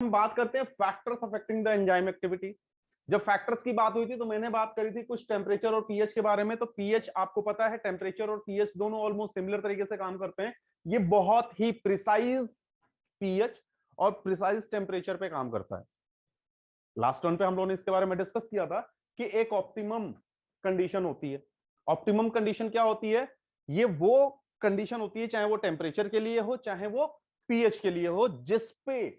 हम बात करते हैं factors affecting the enzyme activity. जब फैक्टर्स की बात हुई थी तो मैंने बात करी थी कुछ टेम्परेचर और पीएच के बारे में। तो पीएच आपको पता है, टेम्परेचर और पीएच दोनों ऑलमोस्ट सिमिलर तरीके से काम करते हैं। ये बहुत ही प्रिसाइज पीएच और प्रिसाइज टेम्परेचर पे काम करता है। लास्ट टर्न पे हम लोगों ने इसके बारे में डिस्कस किया था कि एक ऑप्टिमम कंडीशन होती है। ऑप्टिमम कंडीशन क्या होती है? ये वो कंडीशन होती है, चाहे वो टेम्परेचर के लिए हो चाहे वो पीएच के लिए हो, जिसपे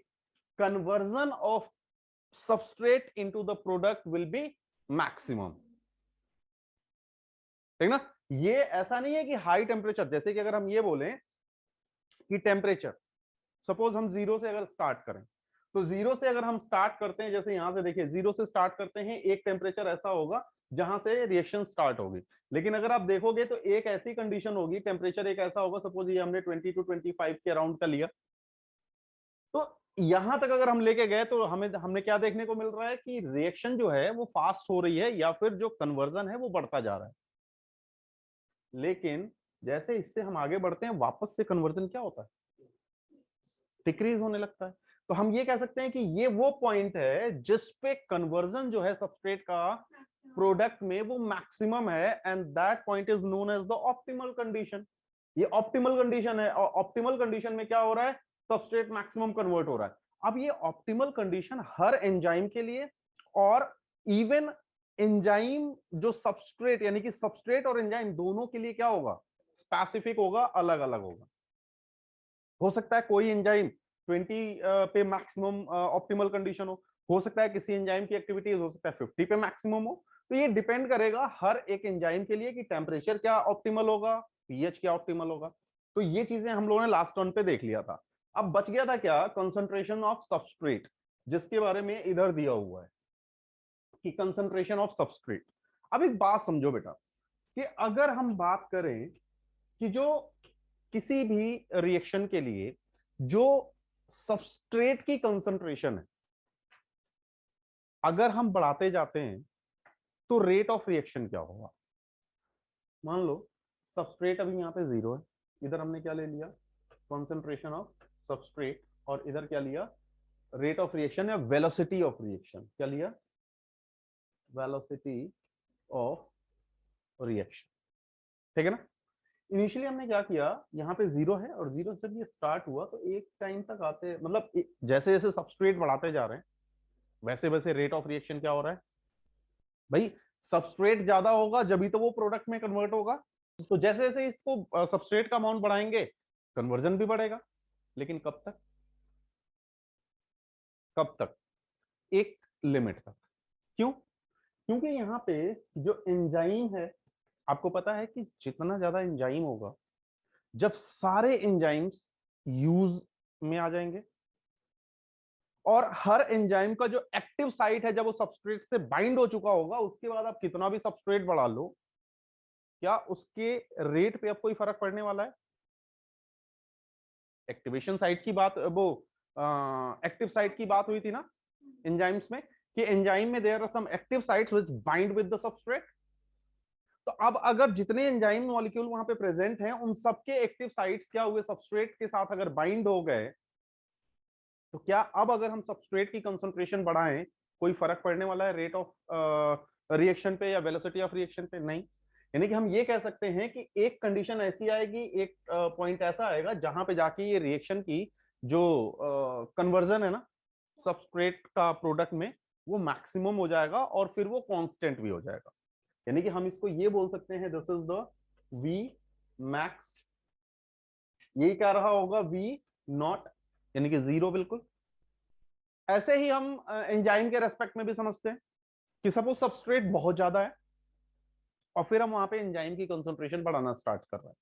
conversion of substrate into the product will be maximum। ठीक ना? ये ऐसा नहीं है कि हाई टेम्परेचर, जैसे कि अगर हम ये बोलें कि टेम्परेचर सपोज हम जीरो से अगर स्टार्ट करें, तो जीरो से अगर हम स्टार्ट करते हैं, जैसे यहां से देखिए जीरो से स्टार्ट करते हैं, एक टेम्परेचर ऐसा होगा जहां से रिएक्शन स्टार्ट होगी। लेकिन अगर आप देखोगे तो एक ऐसी कंडीशन होगी, टेम्परेचर एक ऐसा होगा, सपोज ये हमने 20 to 25 के अराउंड का लिया, तो यहां तक अगर हम लेके गए तो हमने क्या देखने को मिल रहा है कि रिएक्शन जो है वो फास्ट हो रही है या फिर जो कन्वर्जन है वो बढ़ता जा रहा है। लेकिन जैसे इससे हम आगे बढ़ते हैं, वापस से कन्वर्जन क्या होता है? डिक्रीज होने लगता है। तो हम ये कह सकते हैं कि ये वो पॉइंट है जिस पे कन्वर्जन जो है सबस्ट्रेट का प्रोडक्ट में वो मैक्सिमम है, and that point is known as the optimal condition. ये ऑप्टिमल कंडीशन है, और ऑप्टिमल कंडीशन में क्या हो रहा है? सबस्ट्रेट मैक्सिमम कन्वर्ट हो रहा है। अब ये ऑप्टिमल कंडीशन हर एंजाइम के लिए, और इवन एंजाइम जो सबस्ट्रेट यानी कि सबस्ट्रेट और एंजाइम दोनों के लिए क्या होगा? स्पेसिफिक होगा, अलग अलग होगा। हो सकता है कोई एंजाइम 20 पे मैक्सिमम ऑप्टिमल कंडीशन हो सकता है किसी एंजाइम की एक्टिविटीज हो सकता है 50 पे मैक्सिमम हो। तो ये डिपेंड करेगा हर एक एंजाइम के लिए कि टेम्परेचर क्या ऑप्टिमल होगा, पीएच क्या ऑप्टिमल होगा। तो ये चीजें हम लोगों ने लास्ट टर्न पे देख लिया था। अब बच गया था क्या? कंसंट्रेशन ऑफ सबस्ट्रेट, जिसके बारे में इधर दिया हुआ है कि कंसंट्रेशन ऑफ सबस्ट्रेट। अब एक बात समझो बेटा, कि अगर हम बात करें कि जो किसी भी रिएक्शन के लिए जो सबस्ट्रेट की कंसंट्रेशन है, अगर हम बढ़ाते जाते हैं तो रेट ऑफ रिएक्शन क्या होगा? मान लो सबस्ट्रेट अभी यहाँ पे 0 है, इधर हमने क्या ले लिया? कंसंट्रेशन ऑफ सबस्ट्रेट, और इधर क्या लिया? रेट ऑफ रिएक्शन या वेलोसिटी ऑफ रिएक्शन। क्या लिया? Velocity of reaction. ठीक है ना? इनिशियली हमने क्या किया, यहाँ पे 0 है, और 0 से जब ये स्टार्ट हुआ तो एक टाइम तक आते, मतलब जैसे जैसे सबस्ट्रेट बढ़ाते जा रहे हैं वैसे वैसे रेट ऑफ रिएक्शन क्या हो रहा है भाई? सबस्ट्रेट ज्यादा होगा जब भी तो वो प्रोडक्ट में कन्वर्ट होगा। तो जैसे जैसे इसको सबस्ट्रेट का अमाउंट बढ़ाएंगे, कन्वर्जन भी बढ़ेगा। लेकिन कब तक? कब तक? एक लिमिट तक। क्यों? क्योंकि यहाँ पे जो एंजाइम है, आपको पता है कि जितना ज्यादा एंजाइम होगा, जब सारे एंजाइम्स यूज में आ जाएंगे, और हर एंजाइम का जो एक्टिव साइट है जब वो सबस्ट्रेट से बाइंड हो चुका होगा, उसके बाद आप कितना भी सबस्ट्रेट बढ़ा लो, क्या उसके रेट पे अब कोई फर्क पड़ने वाला है? एक्टिवेशन साइट की बात, वो एक्टिव साइट की बात हुई थी ना एंजाइम्स में, कि एंजाइम में there are some active sites which bind with the substrate. तो अब अगर जितने एंजाइम मॉलिक्यूल वहां पे प्रेजेंट हैं, उन सबके एक्टिव साइट्स क्या हुए? सबस्ट्रेट के साथ अगर बाइंड हो गए, तो क्या अब अगर हम सबस्ट्रेट की कंसंट्रेशन बढ़ाएं, कोई फर्क पड़ने वाला है रेट ऑफ रिएक्शन पे या वेलोसिटी ऑफ रिएक्शन पे? नहीं। यानी कि हम ये कह सकते हैं कि एक कंडीशन ऐसी आएगी, एक पॉइंट ऐसा आएगा जहां पे जाके ये रिएक्शन की जो कन्वर्जन है ना सबस्ट्रेट का प्रोडक्ट में, वो मैक्सिमम हो जाएगा, और फिर वो कांस्टेंट भी हो जाएगा। यानी कि हम इसको ये बोल सकते हैं, this is the V max. यही क्या रहा होगा? वी नॉट, यानी कि 0 बिल्कुल। ऐसे ही हम एंजाइम के रेस्पेक्ट में भी समझते हैं कि सपोज सबस्ट्रेट बहुत ज्यादा है, और फिर हम वहां पे एंजाइम की कंसंट्रेशन बढ़ाना स्टार्ट कर रहे हैं।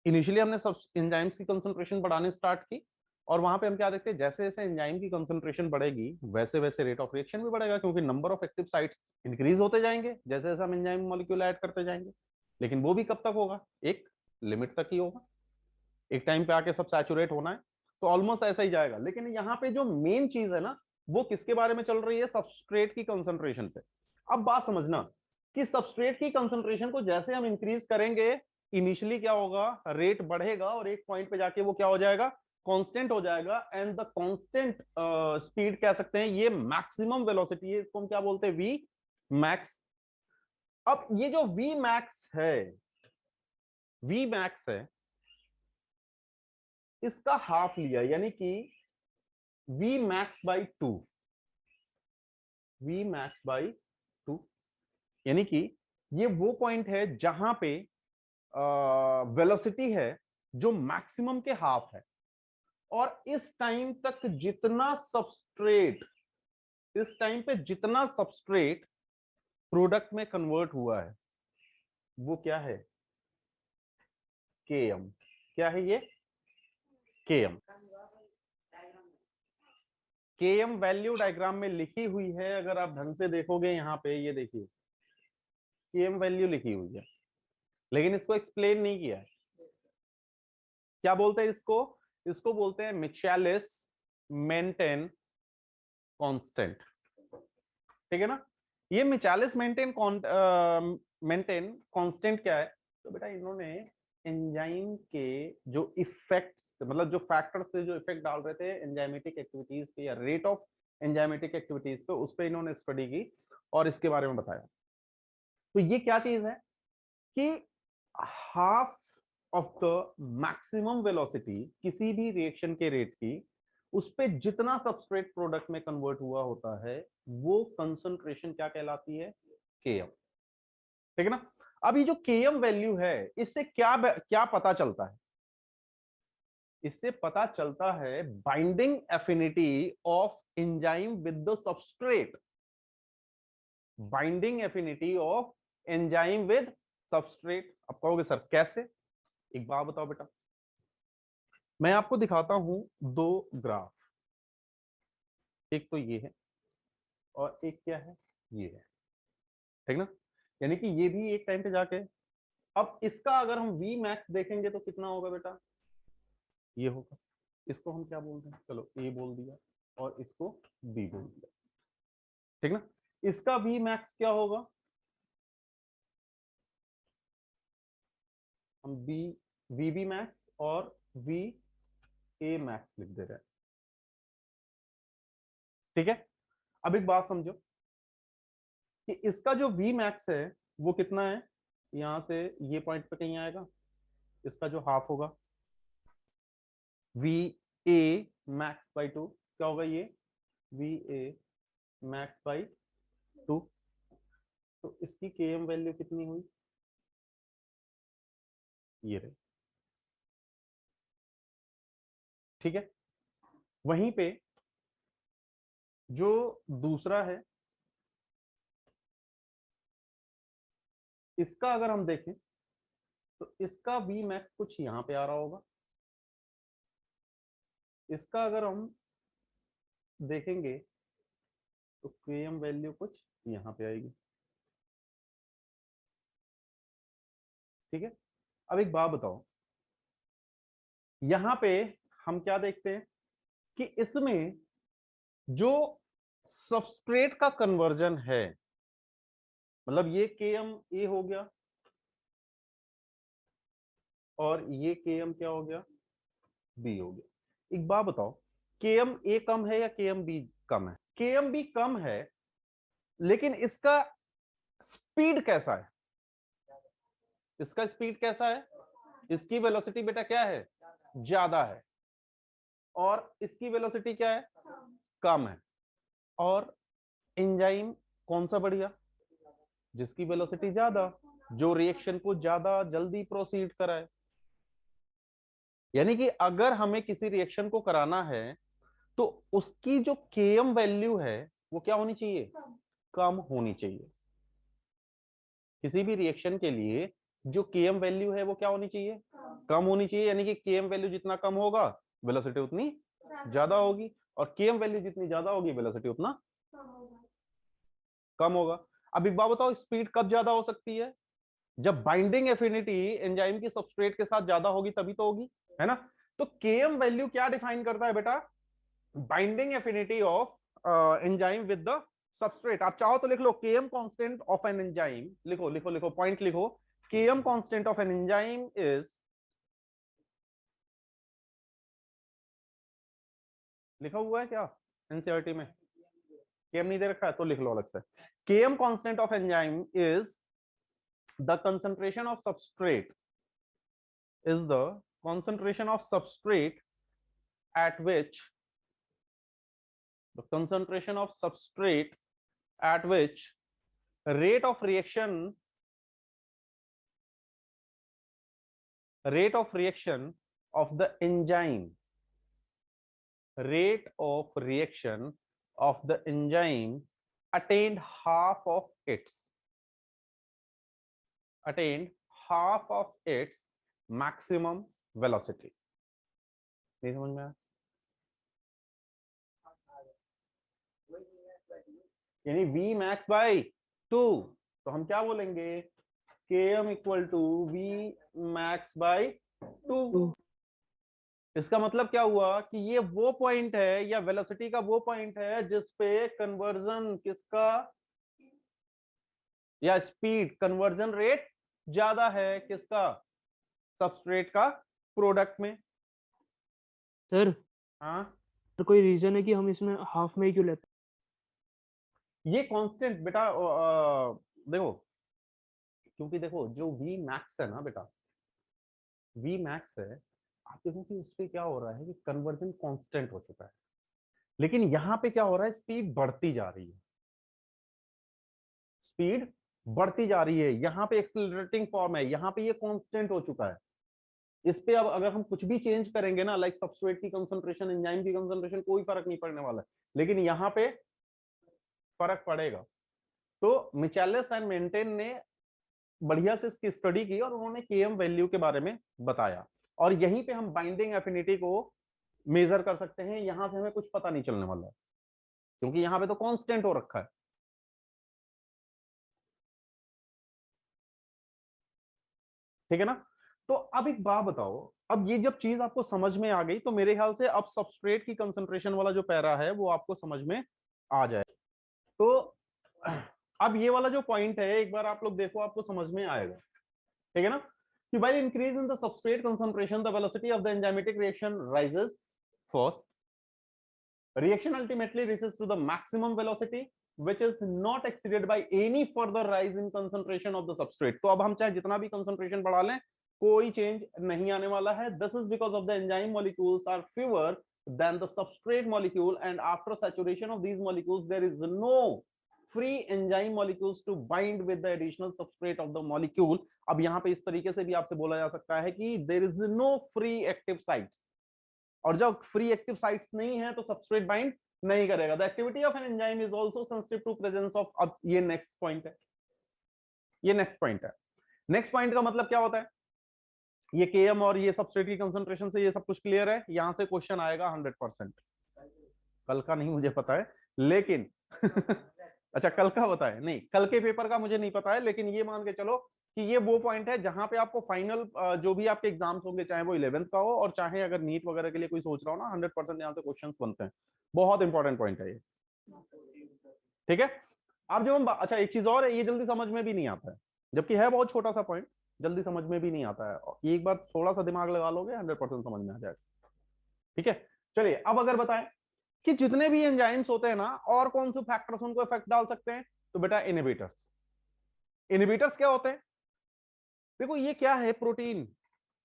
इनिशियली हमने सब एंजाइम्स की कंसंट्रेशन बढ़ाने स्टार्ट की, और वहां पे हम क्या देखते हैं, जैसे जैसे एंजाइम की कंसंट्रेशन बढ़ेगी वैसे वैसे रेट ऑफ रिएक्शन भी बढ़ेगा, क्योंकि number of active sites increase होते जाएंगे जैसे जैसे हम एंजाइम मॉलिक्यूल ऐड करते जाएंगे। लेकिन वो भी कब तक होगा? एक लिमिट तक ही होगा। एक टाइम पे आके सब सैचुरेट होना है, तो ऑलमोस्ट ऐसा ही जाएगा। लेकिन यहाँ पे जो मेन चीज है ना, वो किसके बारे में चल रही है? सबस्ट्रेट की कंसंट्रेशन पे। अब बात समझना कि सबस्ट्रेट की कंसंट्रेशन को जैसे हम इंक्रीज करेंगे, इनिशियली क्या होगा? रेट बढ़ेगा, और एक पॉइंट पे जाके वो क्या हो जाएगा? कांस्टेंट हो जाएगा एंड द कांस्टेंट स्पीड कह सकते हैं, ये मैक्सिमम वेलोसिटी है, इसको हम क्या बोलते हैं, वी मैक्स। अब ये जो वी मैक्स है, वी मैक्स है, इसका हाफ लिया, यानी कि V max by 2, V max by 2, यानी कि ये वो पॉइंट है जहां पे वेलोसिटी है जो मैक्सिमम के हाफ है, और इस टाइम तक जितना सबस्ट्रेट, इस टाइम पे जितना सबस्ट्रेट प्रोडक्ट में कन्वर्ट हुआ है वो क्या है, केएम। क्या है ये, केएम। केएम वैल्यू डायग्राम में लिखी हुई है, अगर आप ढंग से देखोगे यहां पे, ये देखिए केएम वैल्यू लिखी हुई है, लेकिन इसको एक्सप्लेन नहीं किया है। क्या बोलते हैं इसको, इसको बोलते हैं मिचेलिस मेंटेन कांस्टेंट, ठीक है ना। ये मिचेलिस मेंटेन कांस्टेंट क्या है, तो बेटा इन्होंने एंजाइम के जो इफेक्ट्स, मतलब जो फैक्टर्स से जो इफेक्ट डाल रहे थे एंजाइमेटिक एक्टिविटीज पे या रेट ऑफ एंजाइमेटिक एक्टिविटीज पे, उस पर इन्होंने स्टडी की और इसके बारे में बताया। तो ये क्या चीज है कि half of the maximum velocity किसी भी रिएक्शन के रेट की, उस पे जितना सबस्ट्रेट प्रोडक्ट में कन्वर्ट हुआ होता है वो कंसंट्रेशन क्या कहलाती है, केएम, ठीक है ना। अब ये जो केएम वैल्यू है, इससे क्या क्या पता चलता है, इससे पता चलता है binding affinity of enzyme with the substrate, binding affinity of enzyme with substrate. अब कहोगे सर कैसे, एक बात बताओ बेटा, मैं आपको दिखाता हूं दो ग्राफ, एक तो ये है और एक क्या है, ये है, ठीक ना। यानी कि ये भी एक टाइम पे जाके, अब इसका अगर हम वी मैक्स देखेंगे तो कितना होगा बेटा, ये होगा। इसको हम क्या बोलते हैं, चलो ए बोल दिया और इसको बी बोल दिया, ठीक ना। इसका वी मैक्स क्या होगा, हम बी, वी बी मैक्स और वी ए मैक्स लिख दे रहे हैं, ठीक है। अब एक बात समझो कि इसका जो वी मैक्स है वो कितना है, यहां से ये पॉइंट पे कहीं आएगा, इसका जो हाफ होगा वी ए मैक्स बाई 2, क्या होगा ये, वी ए मैक्स बाई 2। तो इसकी केएम वैल्यू कितनी हुई, ये रही, ठीक है। वहीं पे जो दूसरा है, इसका अगर हम देखें तो इसका वी मैक्स कुछ यहां पे आ रहा होगा, इसका अगर हम देखेंगे तो केएम वैल्यू कुछ यहां पे आएगी, ठीक है। अब एक बात बताओ, यहां पे हम क्या देखते हैं कि इसमें जो सबस्ट्रेट का कन्वर्जन है, मतलब ये केएम ए हो गया और ये केएम क्या हो गया, बी हो गया। एक बात बताओ, केएम ए कम है या केएम बी कम है, केएम बी कम है, लेकिन इसका स्पीड कैसा है, इसका स्पीड कैसा है, इसकी वेलोसिटी बेटा क्या है, ज्यादा है, और इसकी वेलोसिटी क्या है, कम है। और एंजाइम कौन सा बढ़िया, जिसकी वेलोसिटी ज्यादा, जो रिएक्शन को ज्यादा जल्दी प्रोसीड कराए। यानी कि अगर हमें किसी रिएक्शन को कराना है तो उसकी जो केएम वैल्यू है वो क्या होनी चाहिए, कम होनी चाहिए। किसी भी रिएक्शन के लिए जो केएम वैल्यू है वो क्या होनी चाहिए, कम होनी चाहिए। यानी कि केएम वैल्यू जितना कम होगा वेलोसिटी उतनी ज्यादा होगी, और केएम वैल्यू जितनी ज्यादा होगी वेलोसिटी उतना कम होगा। अब एक बात बताओ, स्पीड कब ज्यादा हो सकती है, जब बाइंडिंग एफिनिटी एंजाइम की सबस्ट्रेट के साथ ज्यादा होगी तभी तो होगी, है ना। तो केएम वैल्यू क्या डिफाइन करता है बेटा, binding affinity of enzyme with the substrate. आप चाहो तो लिख लो KM constant of an enzyme, लिखो लिखो लिखो, पॉइंट लिखो, KM constant of an enzyme is लिखा हुआ है क्या एनसीईआरटी में? केएम नहीं दे रखा है तो लिख लो अलग से। Km constant of enzyme is the concentration of substrate, is the concentration of substrate at which the concentration of substrate at which rate of reaction of the enzyme, rate of reaction of the enzyme attained half of its maximum velocity। नहीं समझ में आया? यानी V max by 2, तो हम क्या बोलेंगे Km equal to V max by 2। इसका मतलब क्या हुआ कि ये वो पॉइंट है या वेलोसिटी का वो पॉइंट है जिसपे कन्वर्जन किसका या स्पीड कन्वर्जन रेट ज्यादा है, किसका, सबस्ट्रेट का प्रोडक्ट में। सर हाँ तो कोई रीजन है कि हम इसमें हाफ में क्यों लेते हैं? ये कांस्टेंट बेटा देखो, क्योंकि देखो जो V मैक्स है ना बेटा, V मैक्स है, आप देखो कि उस पे क्या हो रहा है कि कन्वर्जन कांस्टेंट हो चुका है, लेकिन यहां पे क्या हो रहा है, स्पीड बढ़ती जा रही है, स्पीड बढ़ती जा रही है, यहाँ पे एक्सेलरेटिंग फॉर्म है, यहाँ पे ये कांस्टेंट हो चुका है। इस पे अब अगर हम कुछ भी चेंज करेंगे ना, लाइक सबस्ट्रेट की कंसंट्रेशन, एंजाइम की कंसंट्रेशन, कोई फर्क नहीं पड़ने वाला है, लेकिन यहाँ पे फर्क पड़ेगा। तो मिचेलिस एंड मेंटेन ने बढ़िया से इसकी स्टडी की और उन्होंने केएम वैल्यू के बारे में बताया, और यहीं पे हम बाइंडिंग एफिनिटी को मेजर कर सकते हैं। यहां से हमें कुछ पता नहीं चलने वाला है क्योंकि यहाँ पे तो कांस्टेंट हो रखा है। ठीक है ना? तो अब एक बात बताओ, अब ये जब चीज आपको समझ में आ गई तो मेरे ख्याल से अब सबस्ट्रेट की कंसंट्रेशन वाला जो पैरा है वो आपको समझ में आ जाए। तो अब ये वाला जो पॉइंट है एक बार आप लोग देखो, आपको समझ में आएगा। ठीक है ना? कि by increase in the substrate concentration the velocity of the enzymatic reaction rises first, reaction ultimately reaches to the maximum velocity which is not exceeded by any further rise in concentration of the substrate। तो अब हम चाहे जितना भी concentration बढ़ा लें कोई change नहीं आने वाला है। This is because of the enzyme molecules are fewer than the substrate molecule and after saturation of these molecules there is no free enzyme molecules to bind with the additional substrate of the molecule। अब यहाँ पे इस तरीके से भी आपसे बोला जा सकता है कि there is no free active sites, और जब फ्री एक्टिव साइट्स नहीं है तो सबस्ट्रेट बाइंड नहीं करेगा। The activity of an enzyme is also sensitive to presence of, अब ये नेक्स्ट पॉइंट है, ये नेक्स्ट पॉइंट है। नेक्स्ट पॉइंट का मतलब क्या होता है, ये केएम और ये सबस्ट्रेट की कंसंट्रेशन से ये सब कुछ क्लियर है। यहां से क्वेश्चन आएगा 100%। कल का नहीं मुझे पता है लेकिन अच्छा कल का पता है, नहीं कल के पेपर का मुझे नहीं पता है, लेकिन ये मान के चलो कि ये वो पॉइंट है जहां पे आपको फाइनल जो भी आपके एग्जाम्स होंगे, चाहे वो 11th का हो और चाहे अगर नीट वगैरह के लिए कोई सोच रहा हो ना, 100% यहाँ से क्वेश्चंस बनते हैं। बहुत इंपॉर्टेंट पॉइंट है ये। ठीक है? अब जब हम अच्छा एक चीज और है, ये जल्दी समझ में भी नहीं आता है, जबकि है बहुत छोटा सा पॉइंट, जल्दी समझ में भी नहीं आता है। एक बार थोड़ा सा दिमाग लगा लोगे 100% समझ में आ जाएगा। ठीक है? चलिए अब अगर बताएं कि जितने भी एंजाइम्स होते हैं ना, और कौन से फैक्टर्स उनको इफेक्ट डाल सकते हैं, तो बेटा इनहिबिटर्स। इनहिबिटर्स क्या होते हैं? देखो ये क्या है, प्रोटीन।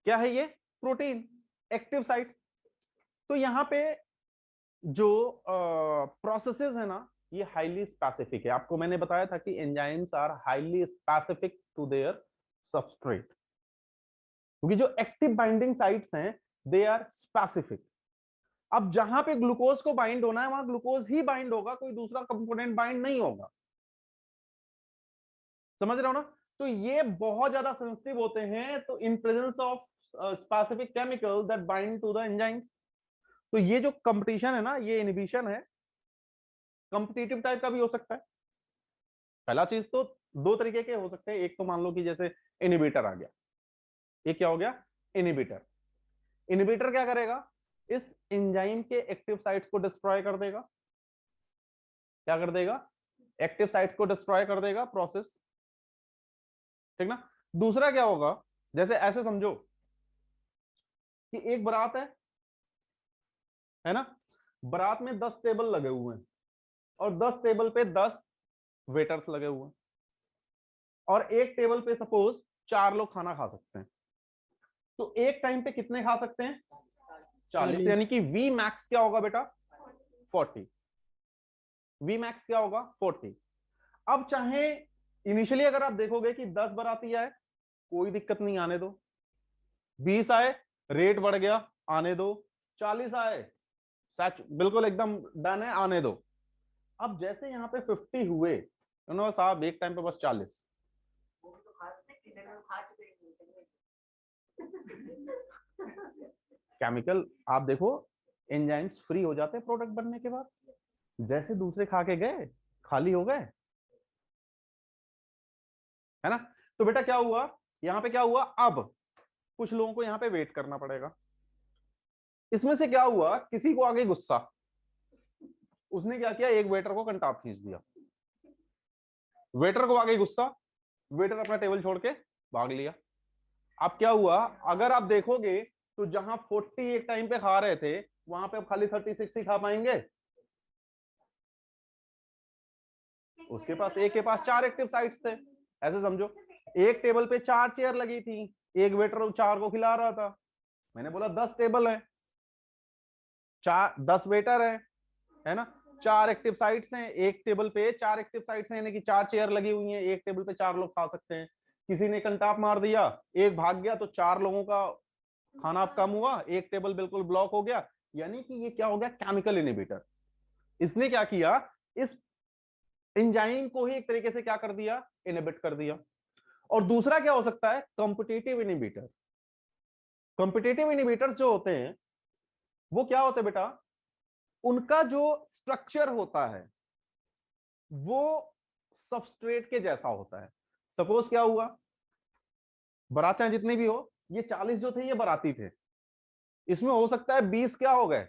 क्या है ये? Protein, active sites. तो यहाँ पे जो प्रोसेसेस है ना, ये हाईली स्पेसिफिक है। आपको मैंने बताया था कि enzymes are highly specific to their substrate, क्योंकि जो एक्टिव बाइंडिंग साइट्स हैं दे आर स्पेसिफिक। अब जहां पे ग्लूकोज को बाइंड होना है वहां ग्लूकोज ही बाइंड होगा, कोई दूसरा कंपोनेंट बाइंड नहीं होगा। समझ रहे हो ना? तो ये बहुत ज्यादा सेंसिटिव होते हैं, तो in presence of specific chemical that bind to the enzyme. तो ये जो कंपटीशन है ना, ये इनहिबिशन है, कॉम्पिटिटिव टाइप का भी हो सकता है। पहला चीज तो दो तरीके के हो सकते हैं, एक तो मान लो कि जैसे इनहिबिटर आ गया, ये क्या हो गया, इनहिबिटर। इनहिबिटर क्या करेगा, इस एंजाइम के एक्टिव साइट्स को डिस्ट्रॉय कर देगा। क्या कर देगा? एक्टिव साइट्स को डिस्ट्रॉय कर देगा, प्रोसेस। ठीक ना? दूसरा क्या होगा, जैसे ऐसे समझो कि एक बारात है ना, बारात में 10 टेबल लगे हुए हैं और 10 टेबल पे 10 वेटर्स लगे हुए हैं और एक टेबल पे सपोज 4 लोग खाना खा सकते हैं, तो एक टाइम पे कितने खा सकते हैं? 40। यानी कि वी मैक्स क्या होगा बेटा? 40। वी मैक्स क्या होगा? 40। अब चाहे इनिशियली अगर आप देखोगे कि 10 बाराती आए, कोई दिक्कत नहीं, आने दो। 20 आए, रेट बढ़ गया, आने दो। 40 आए, सच बिल्कुल एकदम डन है, आने दो। अब जैसे यहाँ पे 50 हुए, उन्होंने साहब एक टाइम पे बस 40। केमिकल आप देखो, एंजाइम्स फ्री हो जाते हैं प्रोडक्ट बनने के बाद, जैसे दूसरे खा के गए खाली हो गए, है ना। तो बेटा क्या हुआ यहाँ पे? क्या हुआ? अब कुछ लोगों को यहाँ पे वेट करना पड़ेगा। इसमें से क्या हुआ, किसी को आगे गुस्सा, उसने क्या किया, एक वेटर को कंटाप खींच दिया। वेटर को आगे गुस्सा, वेटर अपना टेबल छोड़ के भाग लिया। अब क्या हुआ, अगर आप देखोगे तो जहां 40 एक टाइम पे खा रहे थे, वहां पे अब खाली 36 ही खा पाएंगे। उसके पास, एक के पास 4 एक्टिव साइट्स थे, ऐसे समझो। एक टेबल पे 4 चेयर लगी थी, एक वेटर 4 को खिला रहा था। मैंने बोला 10 टेबल है, 10 वेटर है ना, 4 एक्टिव साइट्स हैं, एक टेबल पे 4 एक्टिव साइट्स हैं, यानी कि 4 चेयर लगी हुई हैं, एक टेबल पे 4 लोग खा सकते हैं। किसी ने कंटाप मार दिया, एक भाग गया, तो 4 लोगों का खाना कम हुआ, एक टेबल बिल्कुल ब्लॉक हो गया। यानी कि ये क्या हो गया? Chemical inhibitor. इसने क्या किया, इस एंजाइम को ही एक तरीके से क्या कर दिया? इनहिबिट कर दिया। और दूसरा क्या हो सकता है? Competitive inhibitor. कॉम्पिटिटिव इनहिबिटर्स जो होते हैं वो क्या होते हैं बेटा? उनका जो स्ट्रक्चर होता है वो सबस्ट्रेट के जैसा होता है। सपोज क्या हुआ, बारातियां जितनी भी हो, ये 40 जो थे ये बाराती थे, इसमें हो सकता है 20 क्या हो गए,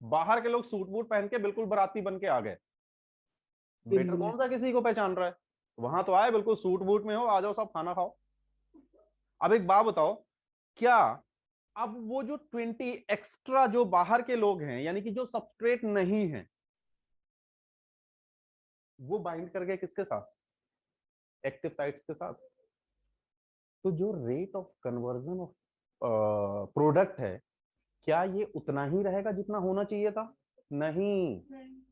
बाहर के लोग सूट बूट पहन के बिल्कुल बाराती बन के आ गए। वेटर कौन सा किसी को पहचान रहा है? वहां तो आए बिल्कुल सूट बूट में हो, आ जाओ सब खाना खाओ। अब एक बात बताओ, क्या अब वो जो 20 एक्स्ट्रा जो बाहर के लोग हैं, यानी कि जो सबस्ट्रेट नहीं है, वो बाइंड कर गए किसके साथ? एक्टिव साइट्स के साथ। तो जो rate of conversion of product है, क्या ये उतना ही रहेगा जितना होना चाहिए था? नहीं।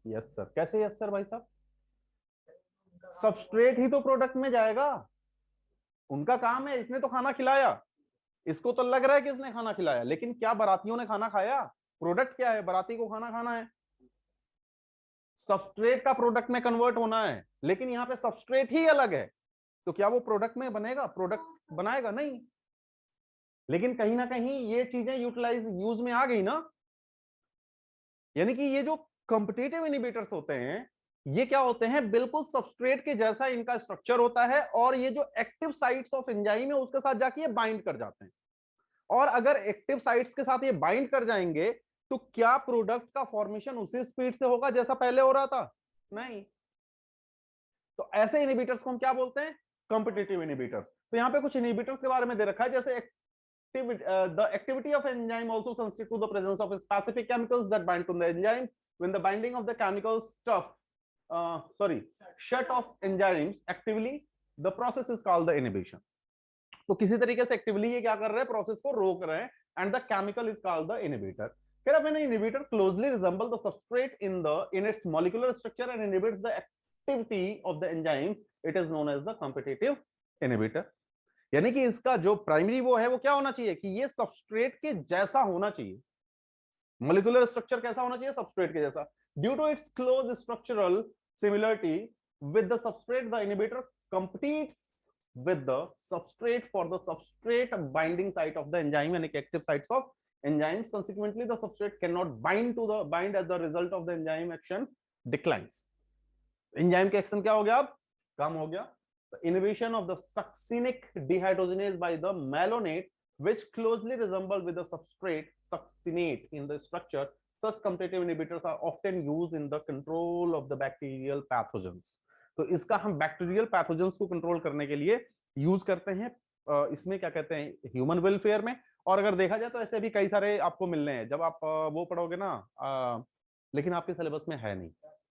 Yes sir. कैसे यस सर भाई साहब? सबस्ट्रेट ही तो प्रोडक्ट में जाएगा, उनका काम है, इसने तो खाना खिलाया, इसको तो लग रहा है कि इसने खाना खिलाया, लेकिन क्या बारातियों ने खाना खाया? प्रोडक्ट क्या है? बाराती को खाना खाना है, सबस्ट्रेट का प्रोडक्ट में कन्वर्ट होना है, लेकिन यहाँ पे सबस्ट्रेट ही अलग है, तो क्या वो प्रोडक्ट में बनेगा? प्रोडक्ट बनाएगा नहीं। लेकिन कहीं ना कहीं ये चीजें यूज में आ गई ना। यानी कि ये जो कॉम्पिटिटिव इनहिबिटर्स होते हैं, ये क्या होते हैं? बिल्कुल सबस्ट्रेट के जैसा इनका स्ट्रक्चर होता है, और ये जो एक्टिव साइट्स ऑफ एंजाइम है उसके साथ जाके ये बाइंड कर जाते हैं। और अगर एक्टिव साइट्स के साथ ये बाइंड कर जाएंगे, तो क्या प्रोडक्ट का फॉर्मेशन उसी स्पीड से होगा जैसा पहले हो रहा था? नहीं। तो ऐसे इनहिबिटर्स को हम क्या बोलते हैं? Competitive inhibitors. तो यहाँ पे कुछ इनहिबिटर्स के बारे में दे रखा है, जैसे the activity of enzyme also sensitive to the presence of specific chemicals that bind to the enzyme. When the binding of the chemicals shut off enzymes actively, the process is called the inhibition. तो किसी तरीके से actively ये क्या कर रहे हैं? Process को रोक रहे हैं, and the chemical is called the inhibitor. फिर अब inhibitor closely resemble the substrate in its molecular structure and inhibits the activity of the enzyme. It is known as the competitive inhibitor. यानी कि इसका जो प्राइमरी वो है, वो क्या होना चाहिए कि ये सबस्ट्रेट के जैसा होना चाहिए। मॉलिक्यूलर स्ट्रक्चर कैसा होना चाहिए? सबस्ट्रेट के जैसा। Due to its close structural similarity with the substrate, the inhibitor competes with the substrate for the substrate binding site of the enzyme and active sites of enzymes. Consequently, the substrate cannot bind as the result of the enzyme action declines. Enzyme के action क्या हो गया? अब कम हो गया. The inhibition of the succinic dehydrogenase by the malonate, which closely resemble with the substrate succinate in the structure. Such competitive inhibitors are often used in the control of the bacterial pathogens. तो इसका हम bacterial pathogens को control करने के लिए use करते हैं, इसमें क्या कहते हैं, ह्यूमन वेलफेयर में. और अगर देखा जाए तो ऐसे भी कई सारे आपको मिलने हैं. जब आप वो पढ़ोगे ना लेकिन आपके सिलेबस में है नहीं।